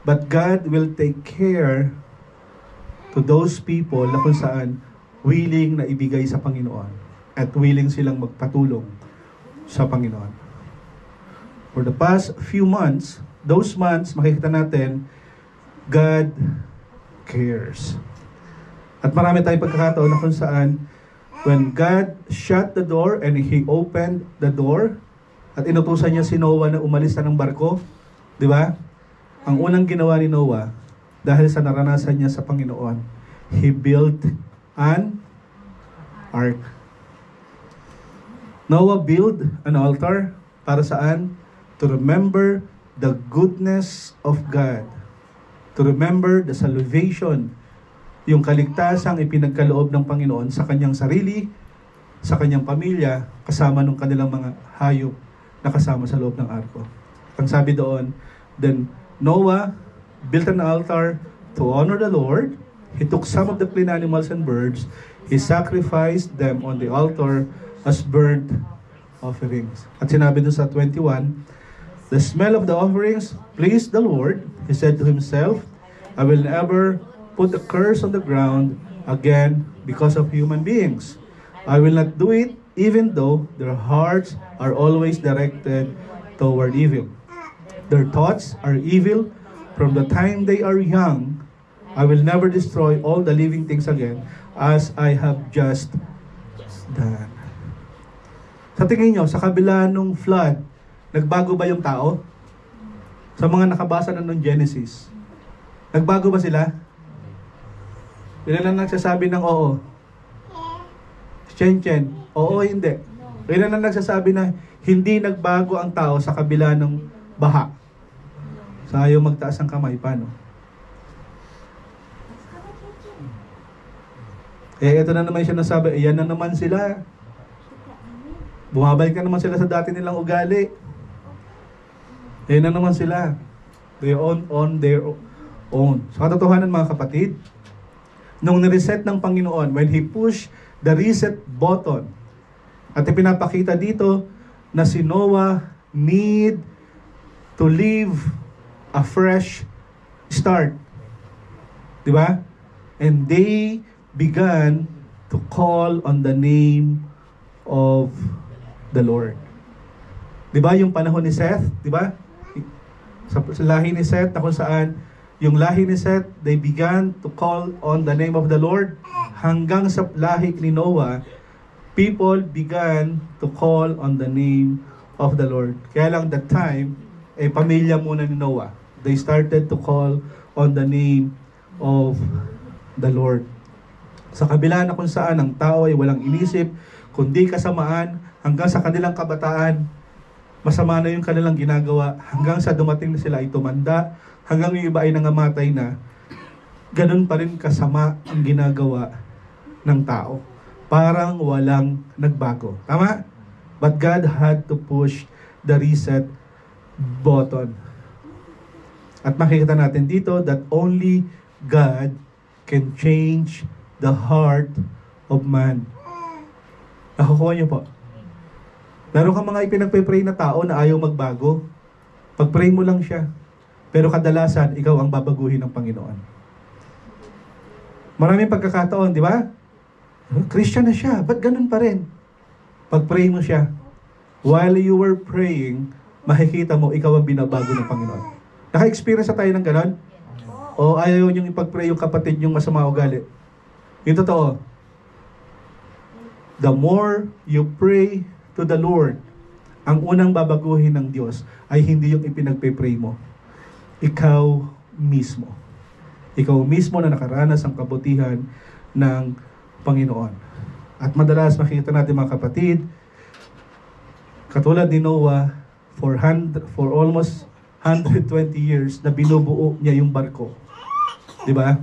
But God will take care to those people na kung saan willing na ibigay sa Panginoon at willing silang magpatulong sa Panginoon. For the past few months, those months, makikita natin, God cares. At marami tayong pagkakataon na kung saan when God shut the door and He opened the door at inutusan niya si Noah na umalis na ng barko, di ba? Ang unang ginawa ni Noah, dahil sa naranasan niya sa Panginoon, he built an ark. Noah built an altar para saan? To remember the goodness of God. To remember the salvation, yung kaligtasang ipinagkaloob ng Panginoon sa kanyang sarili, sa kanyang pamilya, kasama ng kanilang mga hayop na kasama sa loob ng arko. Ang sabi doon, then Noah built an altar to honor the Lord. He took some of the clean animals and birds. He sacrificed them on the altar as burnt offerings. At sinabi doon sa 21, the smell of the offerings pleased the Lord. He said to himself, I will never put a curse on the ground again because of human beings. I will not do it even though their hearts are always directed toward evil. Their thoughts are evil from the time they are young. I will never destroy all the living things again as I have just done. Sa tingin nyo, sa kabila nung flood, nagbago ba yung tao? Sa mga nakabasa na nung Genesis, nagbago ba sila? Ilan lang nagsasabi ng oo? Chen, oo, hindi. Ilan lang nagsasabi na hindi nagbago ang tao sa kabila ng baha? Sa ayaw magtaas ang kamay, paano? Ito na naman siya nasabi, yan na naman sila. Bumabalik na naman sila sa dati nilang ugali. Yan na naman sila. They on their own. Sa katotohanan mga kapatid, nung nireset ng Panginoon, when He pushed the reset button, at ipinapakita dito na si Noah need to live a fresh start. Diba? And they began to call on the name of the Lord. Diba yung panahon ni Seth? Diba? Sa lahi ni Seth na kung saan yung lahi ni Seth, they began to call on the name of the Lord. Hanggang sa lahi ni Noah, people began to call on the name of the Lord. Kaya lang that time, pamilya muna ni Noah. They started to call on the name of the Lord. Sa kabila na kung saan ang tao ay walang inisip, kundi kasamaan, hanggang sa kanilang kabataan, masama na yung kanilang ginagawa, hanggang sa dumating na sila ay tumanda, hanggang yung iba ay nangamatay na, ganun pa rin kasama ang ginagawa ng tao. Parang walang nagbago. Tama? But God had to push the reset button. At makikita natin dito that only God can change the heart of man. Nakukuha niyo po? Meron kang mga ipinagpe-pray na tao na ayaw magbago. Pag-pray mo lang siya. Pero kadalasan, ikaw ang babaguhin ng Panginoon. Maraming pagkakataon, di ba? Christian na siya, ba't ganun pa rin? Pag-pray mo siya, while you were praying, makikita mo, ikaw ang binabago ng Panginoon. Naka-experience na tayo ng ganun? O ayaw niyong ipag-pray yung kapatid yung masama ugali? Yung totoo. The more you pray to the Lord, ang unang babaguhin ng Diyos ay hindi yung ipinagpe-pray mo. Ikaw mismo. Ikaw mismo na nakaranas ang kabutihan ng Panginoon. At madalas makikita natin mga kapatid, katulad ni Noah, for almost 120 years na binubuo niya yung barko. Diba?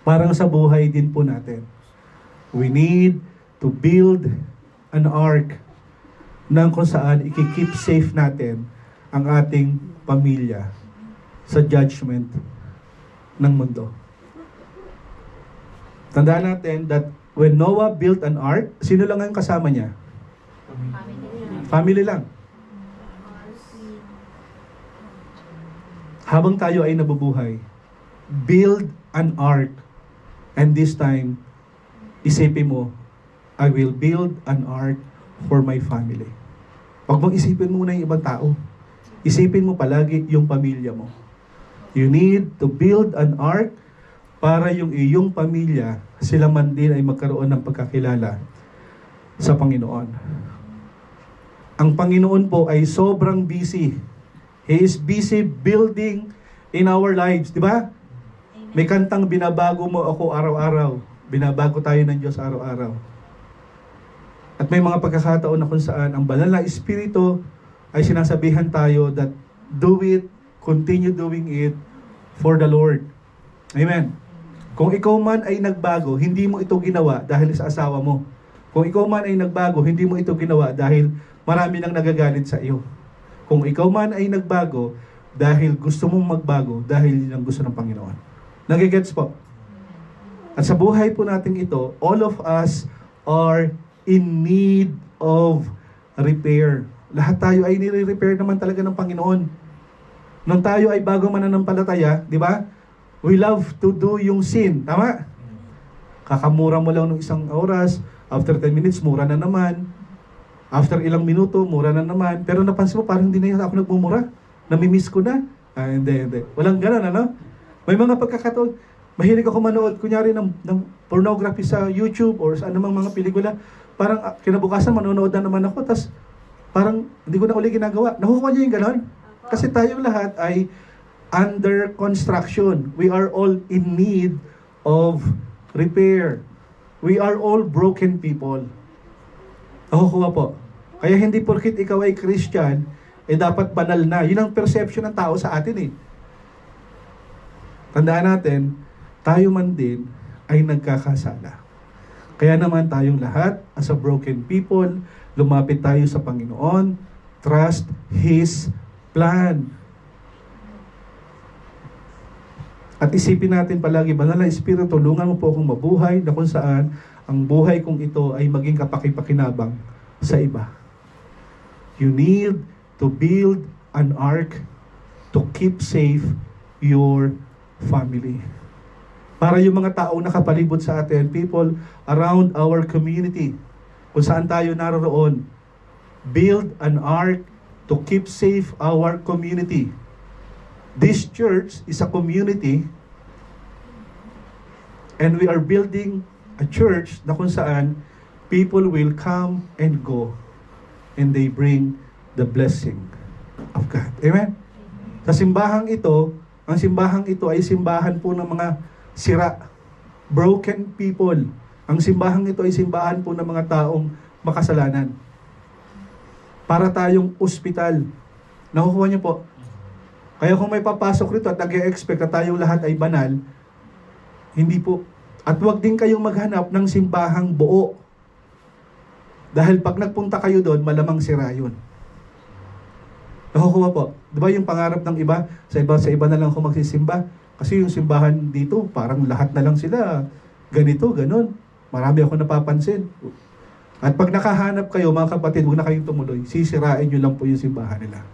Parang sa buhay din po natin. We need to build an ark nang kung saan ikikeep safe natin ang ating pamilya sa judgment ng mundo. Tandaan natin that when Noah built an ark, sino lang ang kasama niya? Family lang. Habang tayo ay nabubuhay, build an ark. And this time, isipin mo, I will build an ark for my family. Huwag mong isipin muna yung ibang tao. Isipin mo palagi yung pamilya mo. You need to build an ark para yung iyong pamilya, sila man din ay magkaroon ng pagkakilala sa Panginoon. Ang Panginoon po ay sobrang busy. He is busy building in our lives, di ba? May kantang binabago mo ako araw-araw. Binabago tayo ng Diyos araw-araw. At may mga pagkakataon na kung saan ang banal na Espiritu ay sinasabihan tayo that do it, continue doing it for the Lord. Amen. Kung ikaw man ay nagbago, hindi mo ito ginawa dahil sa asawa mo. Kung ikaw man ay nagbago, hindi mo ito ginawa dahil marami nang nagagalit sa iyo. Kung ikaw man ay nagbago dahil gusto mong magbago, dahil yun ang gusto ng Panginoon. Nagigets po? At sa buhay po natin ito, all of us are in need of repair. Lahat tayo ay nire-repair naman talaga ng Panginoon. Nung tayo ay bago mananampalataya, di ba? We love to do yung sin. Tama? Kakamura mo lang ng isang oras, after 10 minutes, mura na naman. After ilang minuto, mura na naman. Pero napansin mo, parang hindi na ako nagmumura. Namimiss ko na. Hindi. Walang ganun, ano? May mga pagkakataon, mahilig ako manood, kunyari ng pornography sa YouTube or sa anumang mga pelikula. Parang kinabukasan, manonood na naman ako. Tapos parang hindi ko na uli ginagawa. Nakukuha niyo yung ganun? Kasi tayong lahat ay under construction. We are all in need of repair. We are all broken people. Nakukuha po. Kaya hindi porkit ikaw ay Christian, dapat banal na. Yun ang perception ng tao sa atin eh. Tandaan natin, tayo man din ay nagkakasala. Kaya naman tayong lahat, as a broken people, lumapit tayo sa Panginoon, trust His plan. At isipin natin palagi, Banal na Espiritu, tulungan mo po akong mabuhay na kung saan ang buhay kong ito ay maging kapakipakinabang sa iba. You need to build an ark to keep safe your family. Para yung mga taong nakapalibot sa atin, people around our community, kung saan tayo naroon, build an ark to keep safe our community. This church is a community, and we are building a church na kung saan people will come and go, and they bring the blessing of God. Amen? Sa simbahang ito, ang simbahang ito ay simbahan po ng mga sira, broken people. Ang simbahang ito ay simbahan po ng mga taong makasalanan. Para tayong ospital. Nakukuha niyo po? Kaya kung may papasok rito at nag-e-expect na tayong lahat ay banal, hindi po. At huwag din kayong maghanap ng simbahang buo. Dahil pag nagpunta kayo doon, malamang sira yun. Nakukuha po. Di ba yung pangarap ng iba, sa iba na lang ako magsisimba? Kasi yung simbahan dito, parang lahat na lang sila. Ganito, ganun. Marami ako napapansin. At pag nakahanap kayo, mga kapatid, huwag na kayong tumuloy. Sisirain nyo lang po yung simbahan nila.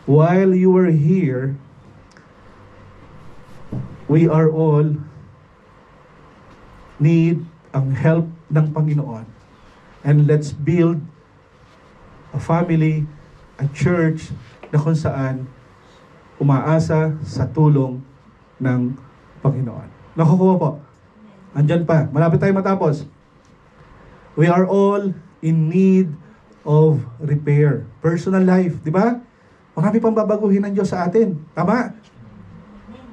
While you are here, we are all need ang help ng Panginoon. And let's build a family, a church na kung saan umaasa sa tulong ng Panginoon. Nakukuha po. Andyan pa. Malapit tayo matapos. We are all in need of repair. Personal life, di ba? Marami pang babaguhin ng Diyos sa atin. Tama?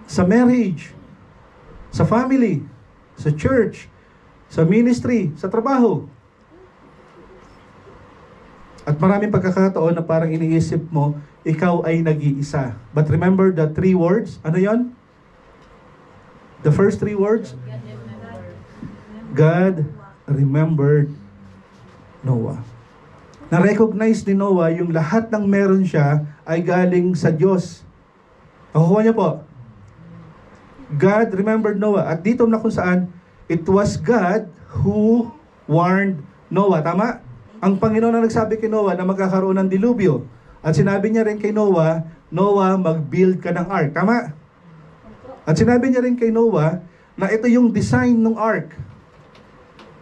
Sa marriage, sa family, sa church, sa ministry, sa trabaho. At maraming pagkakataon na parang iniisip mo, ikaw ay nag-iisa. But remember the 3 words? Ano yon? The first 3 words? God remembered Noah. Na-recognize ni Noah yung lahat ng meron siya ay galing sa Diyos. Nakukuha niyo po? God remembered Noah. At dito na kung saan, it was God who warned Noah. Tama? Ang Panginoon na nagsabi kay Noah na magkakaroon ng dilubyo. At sinabi niya rin kay Noah, Noah, mag-build ka ng ark. Tama? At sinabi niya rin kay Noah na ito yung design ng ark.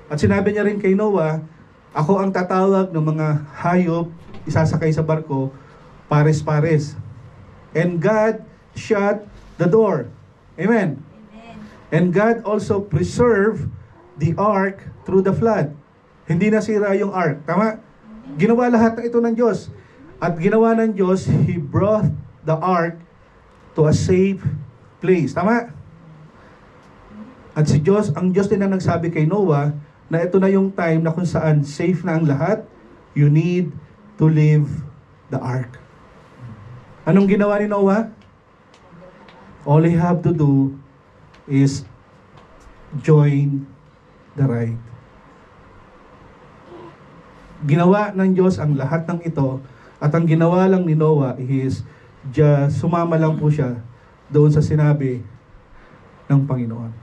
At sinabi niya rin kay Noah, ako ang tatawag ng mga hayop, isasakay sa barko, pares-pares. And God shut the door. Amen? And God also preserved the ark through the flood. Hindi nasira yung ark. Tama? Ginawa lahat ng ito ng Diyos. At ginawa ng Diyos, He brought the ark to a safe place. Tama? At si Diyos, ang Diyos din ang nagsabi kay Noah, na ito na yung time na kung saan safe na ang lahat, you need to leave the ark. Anong ginawa ni Noah? All he have to do is join the ride. Ginawa ng Diyos ang lahat ng ito, at ang ginawa lang ni Noah is sumama lang po siya doon sa sinabi ng Panginoon.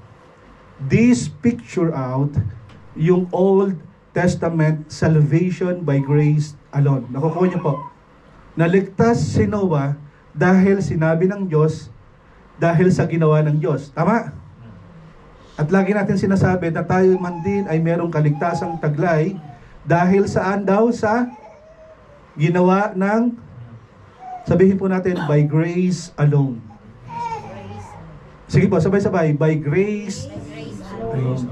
This picture out yung Old Testament salvation by grace alone. Nakukuha niyo po. Naligtas si Noah dahil sinabi ng Diyos, dahil sa ginawa ng Diyos. Tama? At lagi natin sinasabi na tayo man din ay merong kaligtasang taglay Dahil saan daw? Sa ginawa ng, sabihin po natin, by grace alone. Sige po, sabay-sabay. By grace alone.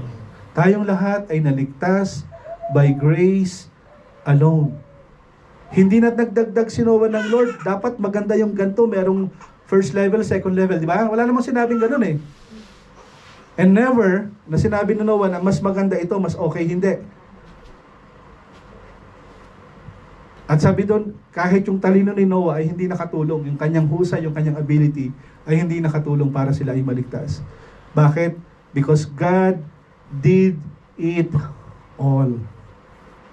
Tayong lahat ay naligtas by grace alone. Hindi na nagdagdag si Noah ng Lord. Dapat maganda yung ganito. Merong first level, second level. Di ba? Wala namang sinabing ganun eh. And never na sinabi ni Noah na mas maganda ito, mas okay. Hindi. At sabi doon, kahit yung talino ni Noah ay hindi nakatulong. Yung kanyang husay, yung kanyang ability ay hindi nakatulong para sila ay maligtas. Bakit? Because God did it all.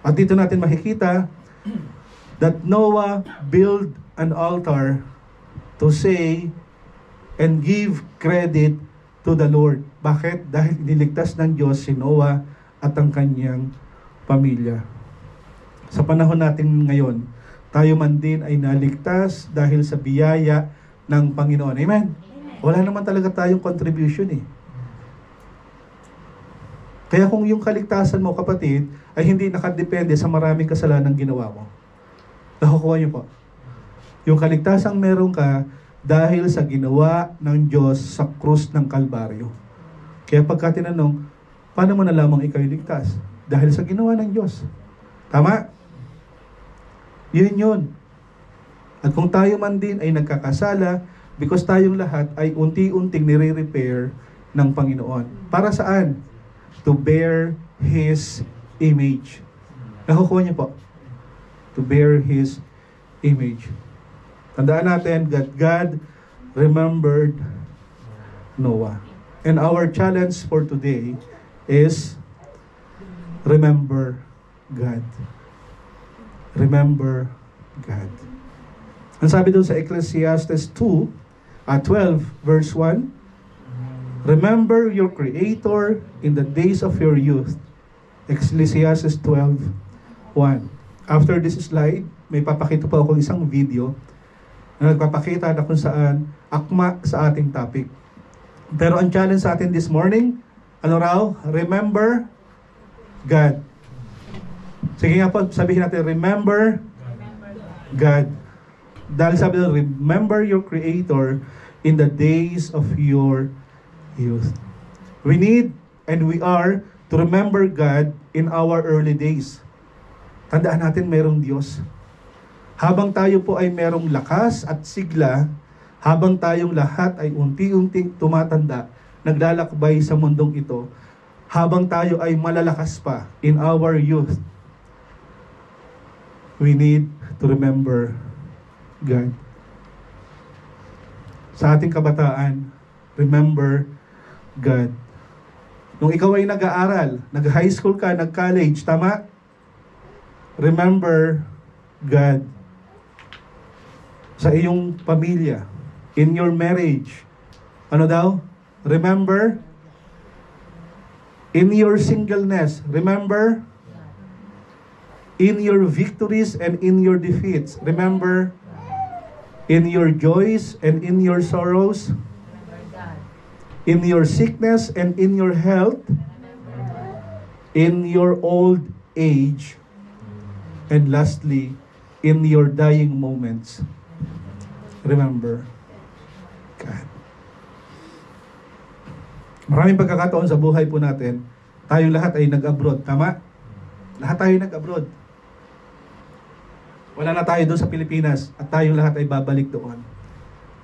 At dito natin makikita that Noah built an altar to say and give credit to the Lord. Bakit? Dahil iniligtas ng Diyos si Noah at ang kanyang pamilya. Sa panahon natin ngayon, tayo man din ay naligtas dahil sa biyaya ng Panginoon. Amen? Wala naman talaga tayong contribution eh. Kaya kung yung kaligtasan mo, kapatid, ay hindi nakadepende sa maraming kasalanan ginawa mo. Nakukuha niyo po. Yung kaligtasang meron ka dahil sa ginawa ng Diyos sa krus ng Kalbaryo. Kaya pagka tinanong, paano mo nalamang ikaw ligtas? Dahil sa ginawa ng Diyos. Tama? Yun. At kung tayo man din ay nagkakasala, because tayong lahat ay unti-unting nire-repair ng Panginoon. Para saan? To bear His image. Nakukuha niyo po. To bear His image. Tandaan natin that God remembered Noah. And our challenge for today is remember God. Remember God. Ang sabi doon sa Ecclesiastes 12 verse 1, remember your Creator in the days of your youth. Ecclesiastes 12:1. After this slide, may papakita po ako isang video na nagpapakita na kung saan akma sa ating topic. Pero ang challenge sa atin this morning, ano raw? Remember God. Sige nga po, sabihin natin, remember God. Dahil sabi doon, remember your Creator in the days of your youth. We need and we are to remember God in our early days. Tandaan natin mayroong Diyos. Habang tayo po ay mayroong lakas at sigla, habang tayong lahat ay unti-unting tumatanda, naglalakbay sa mundong ito, habang tayo ay malalakas pa in our youth, we need to remember God. Sa ating kabataan, remember God. Nung ikaw ay nag-aaral, nag-high school ka, nag-college, tama? Remember God. Sa iyong pamilya, in your marriage, ano daw? Remember? In your singleness, remember? In your victories and in your defeats, remember? In your joys and in your sorrows, in your sickness and in your health, in your old age, and lastly, in your dying moments, remember God. Maraming pagkakataon sa buhay po natin, tayong lahat ay nag-abroad, tama? Lahat tayo nag-abroad. Wala na tayo doon sa Pilipinas at tayong lahat ay babalik doon.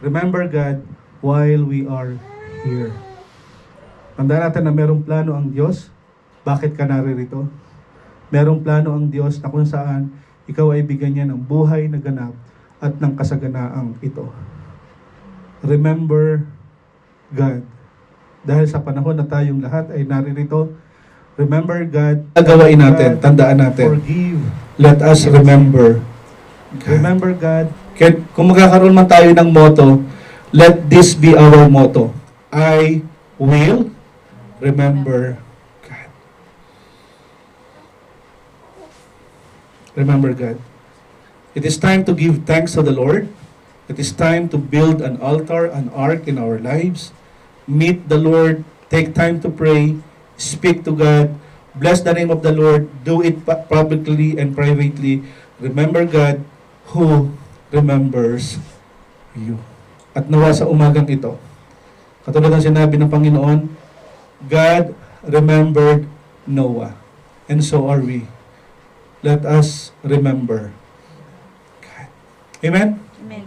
Remember God while we are here. Tandaan natin na merong plano ang Diyos. Bakit ka naririto? Merong plano ang Diyos na kung saan ikaw ay bigyan niya ng buhay na ganap at ng kasaganaang ito. Remember God. Dahil sa panahon na tayong lahat ay naririto, remember God. Gagawain natin, tandaan natin. Forgive. Let us remember God. Remember God. Kung magkakaroon man tayo ng motto, let this be our motto. I will remember God. Remember God. It is time to give thanks to the Lord. It is time to build an altar, an ark in our lives. Meet the Lord. Take time to pray. Speak to God. Bless the name of the Lord. Do it publicly and privately. Remember God who remembers you. At nawa sa umagang ito, katulad ng sinabi ng Panginoon, God remembered Noah. And so are we. Let us remember God. Amen? Amen.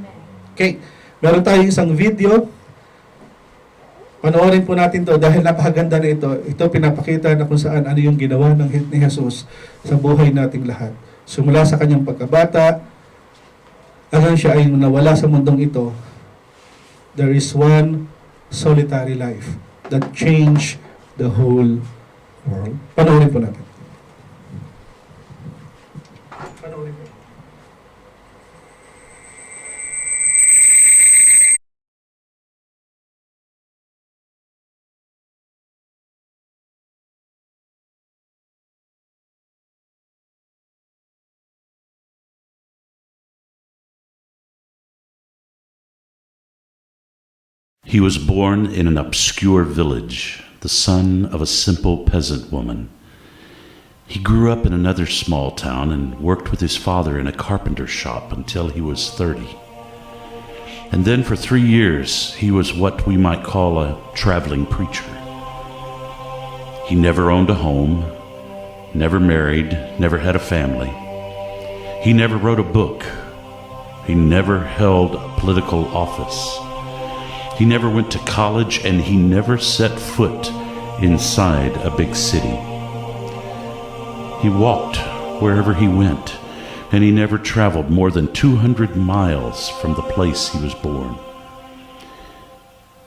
Okay. Meron tayong isang video. Panoorin po natin to dahil napakaganda na ito. Ito pinapakita na kung saan ano yung ginawa ni Jesus sa buhay nating lahat. Simula sa kanyang pagkabata, hanggang siya ay nawala sa mundong ito, there is one solitary life that changed the whole world. Panoorin po natin. Panoorin po. He was born in an obscure village, the son of a simple peasant woman. He grew up in another small town and worked with his father in a carpenter shop until he was 30. And then for 3 years, he was what we might call a traveling preacher. He never owned a home, never married, never had a family. He never wrote a book. He never held a political office. He never went to college, and he never set foot inside a big city. He walked wherever he went, and he never traveled more than 200 miles from the place he was born.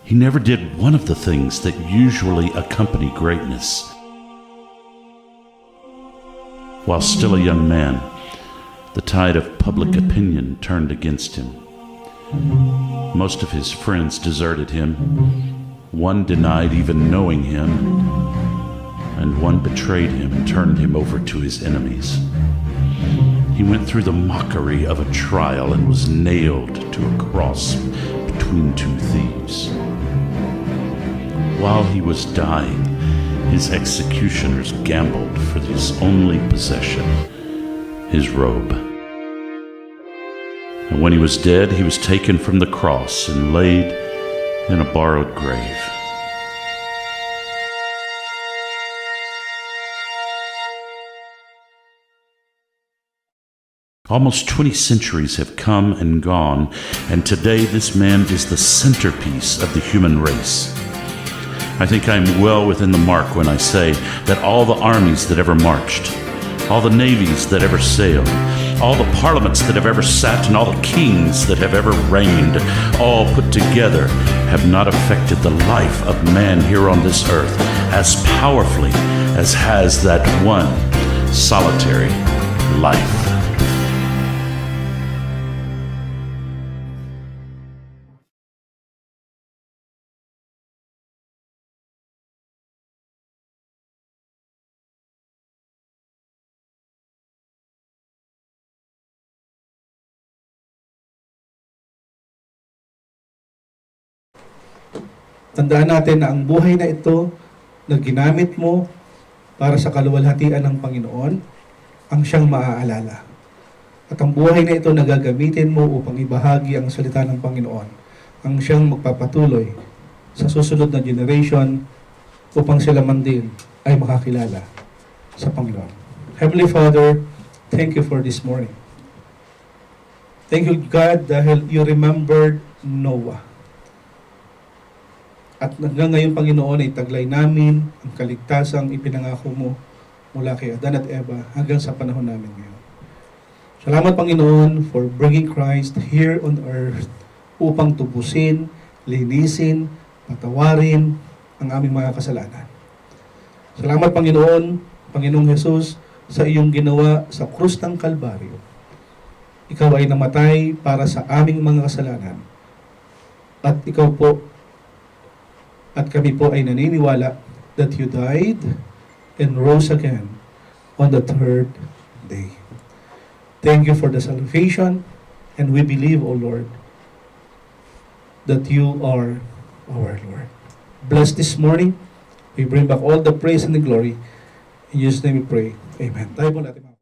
He never did one of the things that usually accompany greatness. While still a young man, the tide of public opinion turned against him. Most of his friends deserted him. One denied even knowing him, and one betrayed him and turned him over to his enemies. He went through the mockery of a trial and was nailed to a cross between two thieves. While he was dying, his executioners gambled for his only possession, his robe. And when he was dead, he was taken from the cross and laid in a borrowed grave. Almost 20 centuries have come and gone, and today this man is the centerpiece of the human race. I think I'm well within the mark when I say that all the armies that ever marched, all the navies that ever sailed, all the parliaments that have ever sat, and all the kings that have ever reigned, all put together, have not affected the life of man here on this earth as powerfully as has that one solitary life. Tandaan natin na ang buhay na ito na ginamit mo para sa kaluwalhatian ng Panginoon, ang siyang maaalala. At ang buhay na ito na gagamitin mo upang ibahagi ang salita ng Panginoon, ang siyang magpapatuloy sa susunod na generation upang sila man din ay makakilala sa Panginoon. Heavenly Father, thank you for this morning. Thank you, God, dahil you remembered Noah. At hanggang ngayon, Panginoon, ay taglay namin ang kaligtasang ipinangako mo mula kay Adan at Eva hanggang sa panahon namin ngayon. Salamat, Panginoon, for bringing Christ here on earth upang tubusin, linisin, patawarin ang aming mga kasalanan. Salamat, Panginoon, Panginoong Jesus, sa iyong ginawa sa krus ng Kalbaryo. Ikaw ay namatay para sa aming mga kasalanan. At ikaw po, at kami po ay naniniwala that you died and rose again on the third day. Thank you for the salvation, and we believe, O Lord, that you are our Lord. Bless this morning. We bring back all the praise and the glory. In Jesus' name we pray. Amen. Tayo po natin.